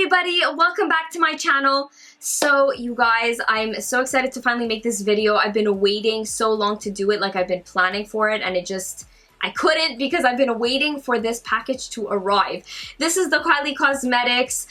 everybody, welcome back to my channel. So you guys, I'm so excited to finally make this video. I've been waiting so long to do it, like I've been planning for it, and I couldn't because I've been waiting for this package to arrive. This is the Kylie Cosmetics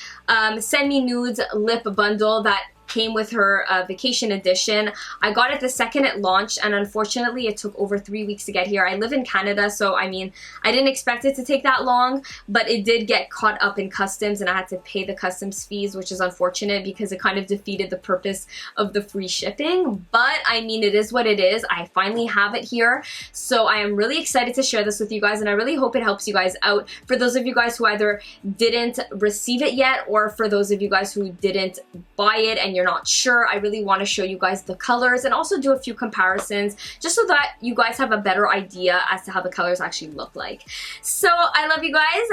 Send Me Nudes lip bundle that came with her vacation edition. I got it the second it launched, and unfortunately it took over 3 weeks to get here. I live in Canada, so I mean, I didn't expect it to take that long, but it did get caught up in customs and I had to pay the customs fees, which is unfortunate because it kind of defeated the purpose of the free shipping. But I mean, it is what it is. I finally have it here, so I am really excited to share this with you guys, and I really hope it helps you guys out. For those of you guys who either didn't receive it yet, or for those of you guys who didn't buy it and you're not sure, I really want to show you guys the colors and also do a few comparisons just so that you guys have a better idea as to how the colors actually look like. So I love you guys.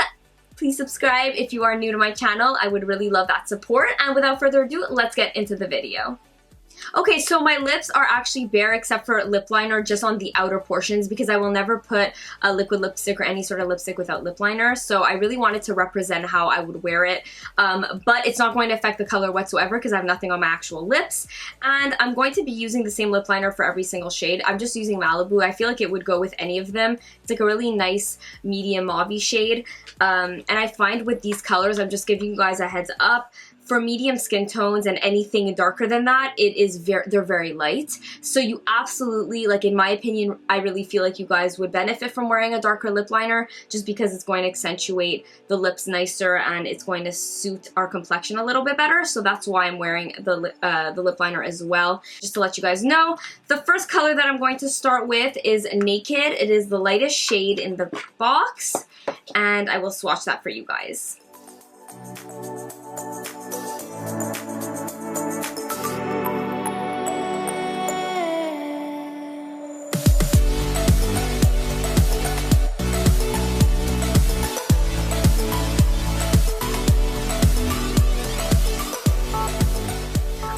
Please subscribe if you are new to my channel. I would really love that support. And without further ado, let's get into the video. Okay, so my lips are actually bare except for lip liner just on the outer portions because I will never put a liquid lipstick or any sort of lipstick without lip liner. So I really wanted to represent how I would wear it, but it's not going to affect the color whatsoever because I have nothing on my actual lips. And I'm going to be using the same lip liner for every single shade. I'm just using Malibu. I feel like it would go with any of them. It's like a really nice medium mauve shade. And I find with these colors, I'm just giving you guys a heads up, for medium skin tones and anything darker than that, they're very light. So you absolutely, like in my opinion, I really feel like you guys would benefit from wearing a darker lip liner just because it's going to accentuate the lips nicer and it's going to suit our complexion a little bit better. So that's why I'm wearing the lip liner as well, just to let you guys know. The first color that I'm going to start with is Naked. It is the lightest shade in the box, and I will swatch that for you guys.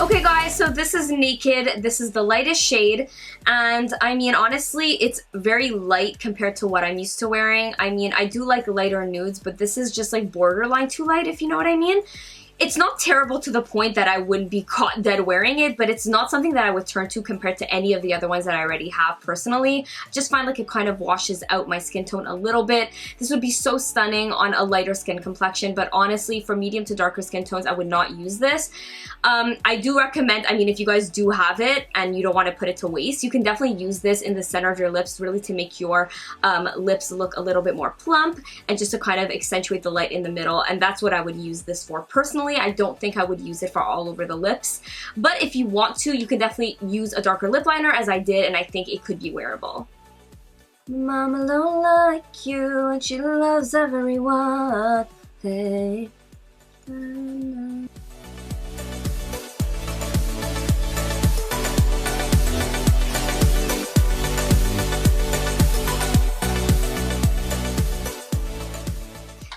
Okay guys, so this is Naked. This is the lightest shade, and I mean, honestly, it's very light compared to what I'm used to wearing. I mean, I do like lighter nudes, but this is just like borderline too light, if you know what I mean. It's not terrible to the point that I wouldn't be caught dead wearing it, but it's not something that I would turn to compared to any of the other ones that I already have personally. I just find like it kind of washes out my skin tone a little bit. This would be so stunning on a lighter skin complexion, but honestly, for medium to darker skin tones, I would not use this. I do recommend, I mean, if you guys do have it and you don't want to put it to waste, you can definitely use this in the center of your lips really to make your lips look a little bit more plump and just to kind of accentuate the light in the middle, and that's what I would use this for personally. I don't think I would use it for all over the lips, but if you want to, you can definitely use a darker lip liner as I did, and I think it could be wearable. Mama don't like you and she loves everyone. Hey.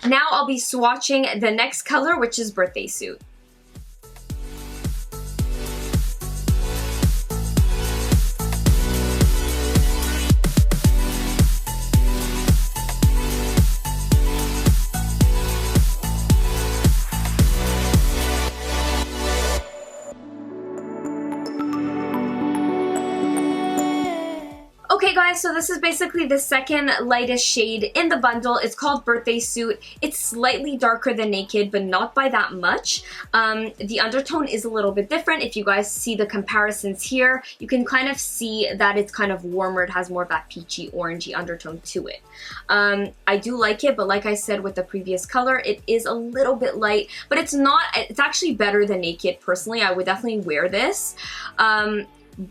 Now I'll be swatching the next color, which is Birthday Suit. Okay guys, so this is basically the second lightest shade in the bundle. It's called Birthday Suit. It's slightly darker than Naked, but not by that much. The undertone is a little bit different. If you guys see the comparisons here, you can kind of see that it's kind of warmer. It has more of that peachy, orangey undertone to it. I do like it, but like I said with the previous color, it is a little bit light, but it's actually better than Naked. Personally, I would definitely wear this.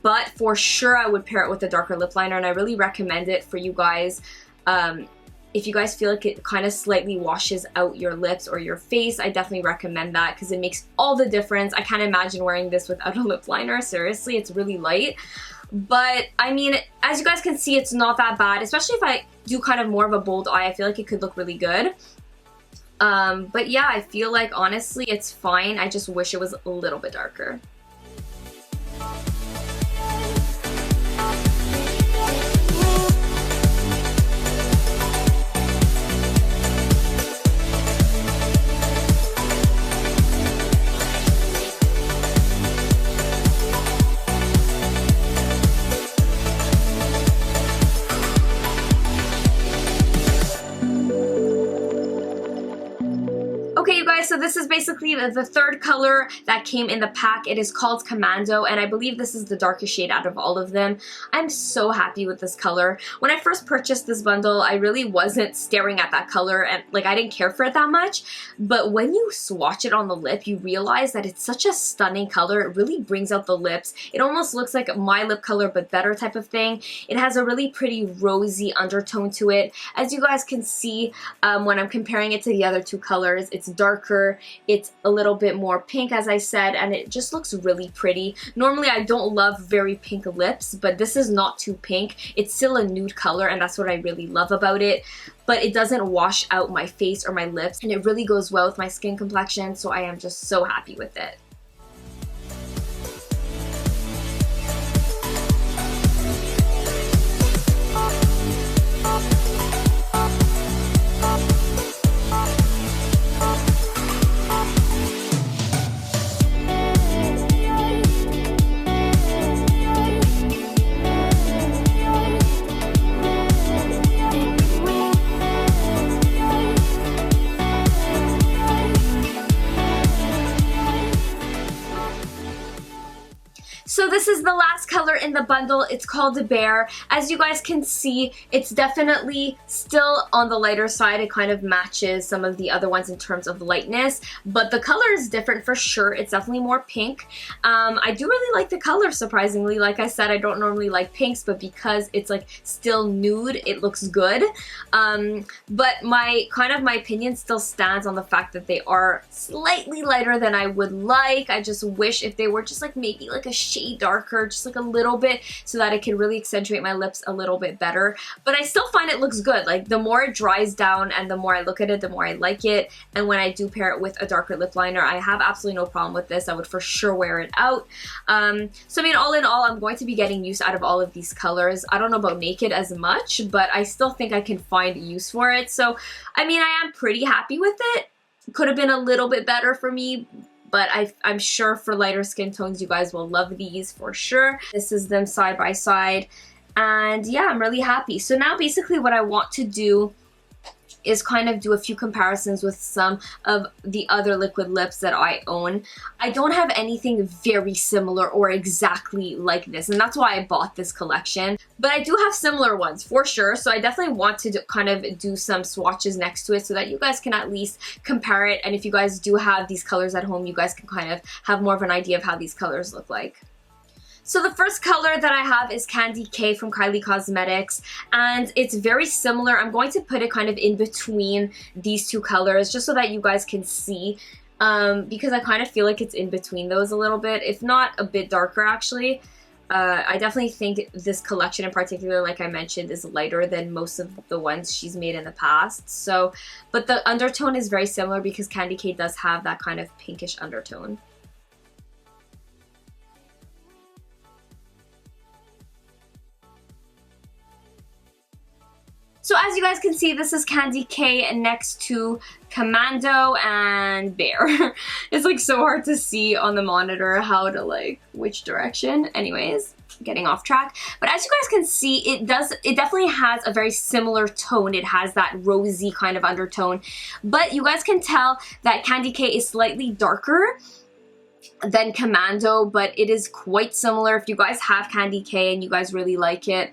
But for sure I would pair it with a darker lip liner, and I really recommend it for you guys. If you guys feel like it kind of slightly washes out your lips or your face, I definitely recommend that because it makes all the difference. I can't imagine wearing this without a lip liner. Seriously, it's really light. But I mean, as you guys can see, it's not that bad, especially if I do kind of more of a bold eye. I feel like it could look really good. But yeah, I feel like honestly it's fine. I just wish it was a little bit darker. guys, so this is basically the third color that came in the pack. It is called Commando, and I believe this is the darkest shade out of all of them. I'm so happy with this color. When I first purchased this bundle, I really wasn't staring at that color, and like I didn't care for it that much, but when you swatch it on the lip, you realize that it's such a stunning color. It really brings out the lips. It almost looks like my lip color, but better type of thing. It has a really pretty rosy undertone to it. As you guys can see, when I'm comparing it to the other two colors, it's darker, it's a little bit more pink, as I said, and it just looks really pretty. Normally I don't love very pink lips, but this is not too pink. It's still a nude color, and that's what I really love about it, but it doesn't wash out my face or my lips, and it really goes well with my skin complexion, so I am just so happy with it. So this is the last color in the bundle. It's called Bear. As you guys can see, it's definitely still on the lighter side. It kind of matches some of the other ones in terms of lightness, but the color is different for sure. It's definitely more pink. I do really like the color, surprisingly. Like I said, I don't normally like pinks, but because it's like still nude, it looks good. But my opinion still stands on the fact that they are slightly lighter than I would like. I just wish if they were just like maybe like a shade darker, just like a little bit, so that it can really accentuate my lips a little bit better. But I still find it looks good. Like the more it dries down and the more I look at it, the more I like it. And when I do pair it with a darker lip liner, I have absolutely no problem with this. I would for sure wear it out. So I mean, all in all, I'm going to be getting use out of all of these colors. I don't know about naked as much, but I still think I can find use for it. So I mean, I am pretty happy with it. Could have been a little bit better for me, but I'm sure for lighter skin tones, you guys will love these for sure. This is them side by side, and yeah, I'm really happy. So now basically what I want to do is kind of do a few comparisons with some of the other liquid lips that I own. I don't have anything very similar or exactly like this, and that's why I bought this collection. But I do have similar ones for sure, so I definitely want to kind of do some swatches next to it so that you guys can at least compare it, and if you guys do have these colors at home, you guys can kind of have more of an idea of how these colors look like. So the first color that I have is CandyK from Kylie Cosmetics, and it's very similar. I'm going to put it kind of in between these two colors just so that you guys can see, because I kind of feel like it's in between those a little bit, if not a bit darker actually. I definitely think this collection in particular, like I mentioned, is lighter than most of the ones she's made in the past. So, but the undertone is very similar because CandyK does have that kind of pinkish undertone. So as you guys can see, this is CandyK next to Commando and Bear. It's like so hard to see on the monitor how to like which direction. Anyways, getting off track. But as you guys can see, it definitely has a very similar tone. It has that rosy kind of undertone. But you guys can tell that CandyK is slightly darker than Commando, but it is quite similar. If you guys have CandyK and you guys really like it,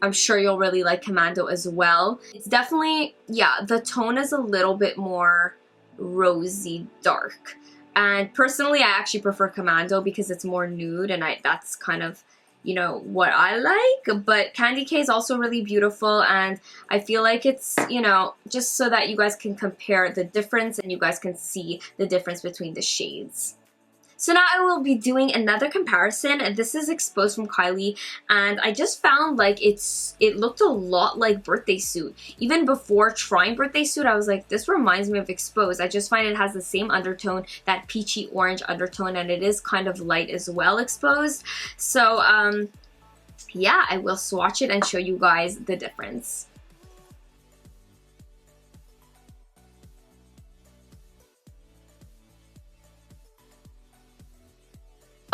I'm sure you'll really like Commando as well. It's definitely, yeah, the tone is a little bit more rosy dark. And personally, I actually prefer Commando because it's more nude, and that's kind of, you know, what I like. But CandyK is also really beautiful, and I feel like it's, you know, just so that you guys can compare the difference and you guys can see the difference between the shades. So now I will be doing another comparison, and this is Exposed from Kylie, and I just found like it looked a lot like Birthday Suit. Even before trying Birthday Suit, I was like, this reminds me of Exposed. I just find it has the same undertone, that peachy orange undertone, and it is kind of light as well, Exposed. So yeah, I will swatch it and show you guys the difference.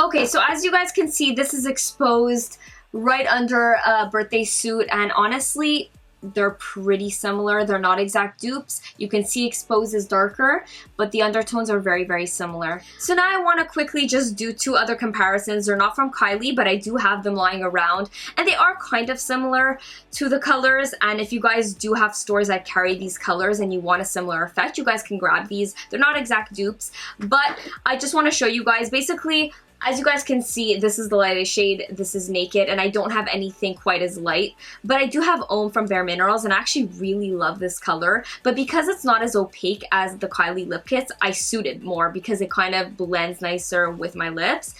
Okay, so as you guys can see, this is Exposed right under Birthday Suit, and honestly, they're pretty similar. They're not exact dupes. You can see Exposed is darker, but the undertones are very, very similar. So now I want to quickly just do two other comparisons. They're not from Kylie, but I do have them lying around, and they are kind of similar to the colors. And if you guys do have stores that carry these colors and you want a similar effect, you guys can grab these. They're not exact dupes, but I just want to show you guys. Basically, as you guys can see, this is the lightest shade, this is Naked, and I don't have anything quite as light, but I do have Ohm from Bare Minerals, and I actually really love this color. But because it's not as opaque as the Kylie lip kits, I suit it more because it kind of blends nicer with my lips.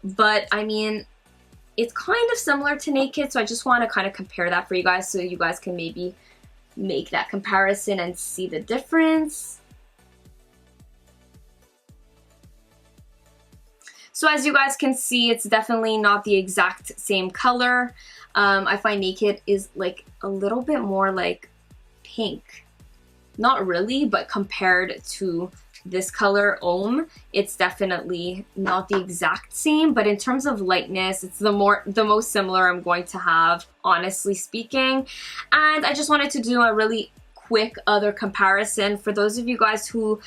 But I mean, it's kind of similar to Naked, so I just want to kind of compare that for you guys so you guys can maybe make that comparison and see the difference. So as you guys can see, it's definitely not the exact same color. I find Naked is like a little bit more like pink. Not really, but compared to this color, Ohm, it's definitely not the exact same, but in terms of lightness, it's the most similar I'm going to have, honestly speaking. And I just wanted to do a really quick other comparison for those of you guys who,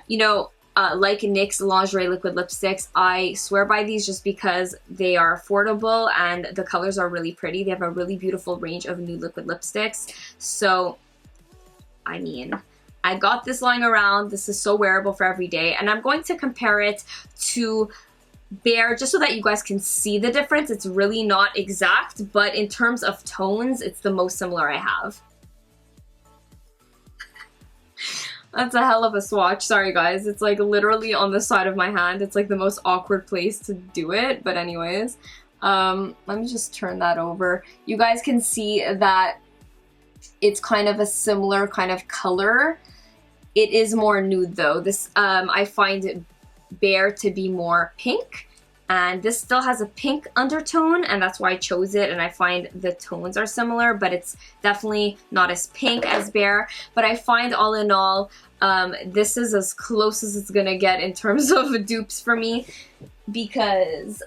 you know, like NYX lingerie liquid lipsticks. I swear by these just because they are affordable and the colors are really pretty. They have a really beautiful range of nude liquid lipsticks. So, I mean, I got this lying around. This is so wearable for every day. And I'm going to compare it to Bare just so that you guys can see the difference. It's really not exact, but in terms of tones, it's the most similar I have. That's a hell of a swatch. Sorry guys, it's like literally on the side of my hand. It's like the most awkward place to do it, but anyways, let me just turn that over. You guys can see that it's kind of a similar kind of color. It is more nude though. This I find Bare to be more pink, and this still has a pink undertone, and that's why I chose it. And I find the tones are similar, but it's definitely not as pink as Bare. But I find all in all, this is as close as it's gonna get in terms of dupes for me, because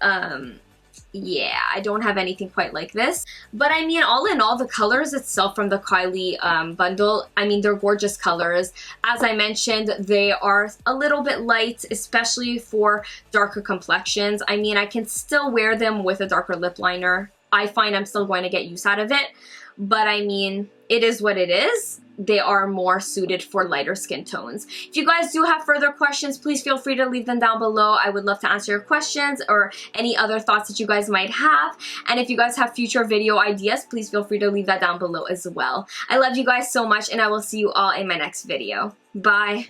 yeah, I don't have anything quite like this. But I mean, all in all, the colors itself from the Kylie bundle, I mean, they're gorgeous colors. As I mentioned, they are a little bit light, especially for darker complexions. I mean, I can still wear them with a darker lip liner. I find I'm still going to get use out of it. But I mean, it is what it is. They are more suited for lighter skin tones. If you guys do have further questions, please feel free to leave them down below. I would love to answer your questions or any other thoughts that you guys might have. And if you guys have future video ideas, please feel free to leave that down below as well. I love you guys so much, and I will see you all in my next video. Bye.